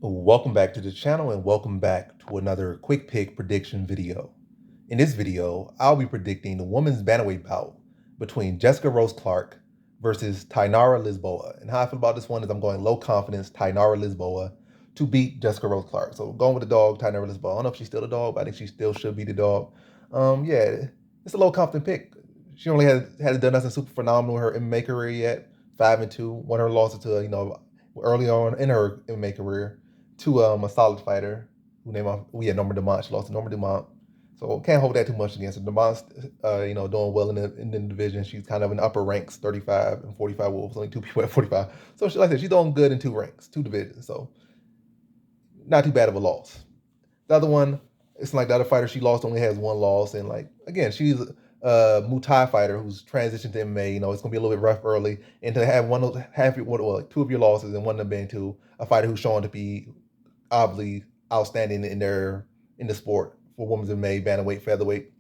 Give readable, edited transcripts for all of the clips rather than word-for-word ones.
Welcome back to the channel and welcome back to another quick pick prediction video. In this video, I'll be predicting the women's bantamweight bout between Jessica Rose Clark versus Tainara Lisboa. And how I feel about this one is I'm going low confidence Tainara Lisboa to beat Jessica Rose Clark. So going with the dog, Tainara Lisboa. I don't know if she's still the dog, but I think she still should be the dog. Yeah, it's a low confident pick. She only hasn't done nothing super phenomenal in her MMA career yet. 5-2, one of her losses to early on in her MMA career to a solid fighter who Norma Dumont. She lost to Norma Dumont, so can't hold that too much against her. Dumont's doing well in the division. She's kind of in the upper ranks, 35 and 45 Wolves, only two people at 45. So like I said, she's doing good in two ranks, two divisions. So not too bad of a loss. The other one, it's like the other fighter she lost only has one loss, and like again, she's a Muay Thai fighter who's transitioned to MMA. It's gonna be a little bit rough early, and to have two of your losses and one of them being to a fighter who's shown to be obviously outstanding in the sport for women's MMA, bantamweight, featherweight,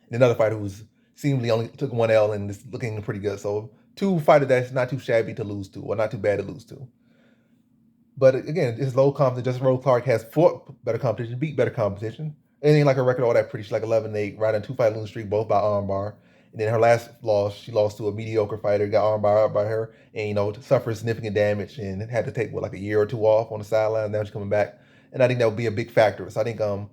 and another fighter who's seemingly only took one L and is looking pretty good. So two fighters that's not too shabby to lose to, or not too bad to lose to. But again, it's low competition. Justin Rose Clark has fought better competition, beat better competition. It ain't like a record all that pretty. She's like 11-8, right on 2-fight losing streak, both by armbar. And then her last loss, she lost to a mediocre fighter, got armbar out by her, and suffered significant damage and had to take like a year or two off on the sideline. Now she's coming back, and I think that would be a big factor. So I think Tainara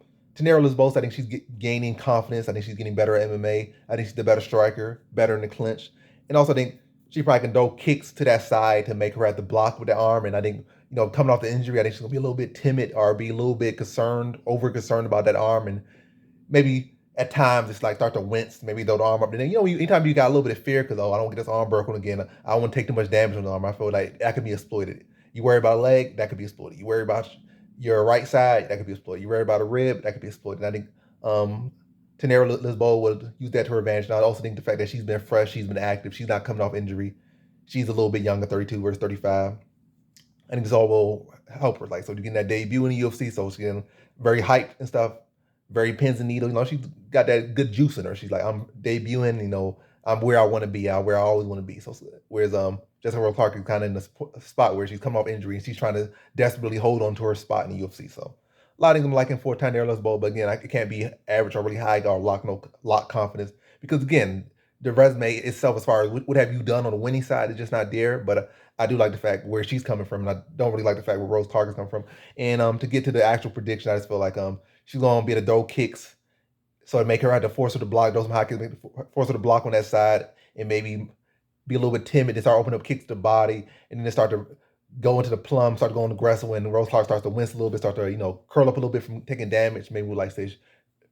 Lisboa, I think she's gaining confidence. I think she's getting better at MMA. I think she's the better striker, better in the clinch, and also I think she probably can throw kicks to that side to make her have to block with the arm. And I think coming off the injury, I think she's gonna be a little bit timid or be a little bit over concerned about that arm, and maybe at times it's like start to wince, maybe throw the arm up. And then anytime you got a little bit of fear because I don't get this arm broken again, I don't want to take too much damage on the arm. I feel like that could be exploited. You worry about a leg, that could be exploited. You worry about your right side, that could be exploited. You worry about a rib, that could be exploited. And I think Tainara Lisboa would use that to her advantage. And I also think the fact that she's been fresh, she's been active, she's not coming off injury. She's a little bit younger, 32 versus 35. I think this all will help her. Like, so you're getting that debut in the UFC, so she's getting very hyped and stuff, very pins and needles. She's got that good juice in her. She's like, I'm debuting, I'm where I want to be, where I always want to be. So whereas Jessica Rose Clark is kind of in a spot where she's coming off injury and she's trying to desperately hold on to her spot in the UFC. So a lot of things I'm liking for Tainara Lisboa, but again, it can't be average or really high or lock confidence because again, the resume itself, as far as what have you done on the winning side, is just not there. But I do like the fact where she's coming from, and I don't really like the fact where Rose Clark is coming from. And to get to the actual prediction, I just feel like she's gonna be able to throw kicks, so to make her have to force her to block those high kicks, force her to block on that side, and maybe be a little bit timid and start opening up kicks to the body, and then they start to go into the plum, start going aggressive when Rose Clark starts to wince a little bit, start to curl up a little bit from taking damage. Maybe we like say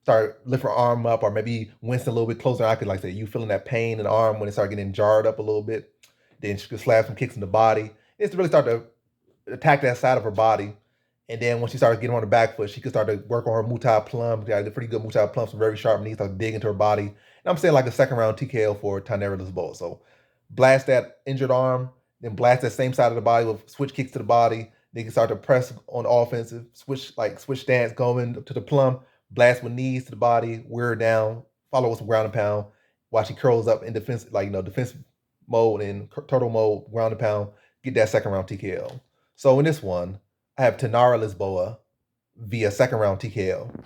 start lift her arm up, or maybe wince a little bit closer. I could like say you feeling that pain in the arm when it start getting jarred up a little bit. Then she could slap some kicks in the body. It's to really start to attack that side of her body. And then when she started getting on the back foot, she could start to work on her Muay Thai plum. She got a pretty good Muay Thai plum, some very sharp knees, start to dig into her body. And I'm saying like a second round TKO for Tainara Lisboa. So blast that injured arm, then blast that same side of the body with switch kicks to the body. They can start to press on offensive, switch stance, going to the plum, blast with knees to the body, wear her down, follow with some ground and pound while she curls up in defense, defensive mode and turtle mode, ground and pound, get that second round TKO. So in this one, I have Tainara Lisboa via second round TKO.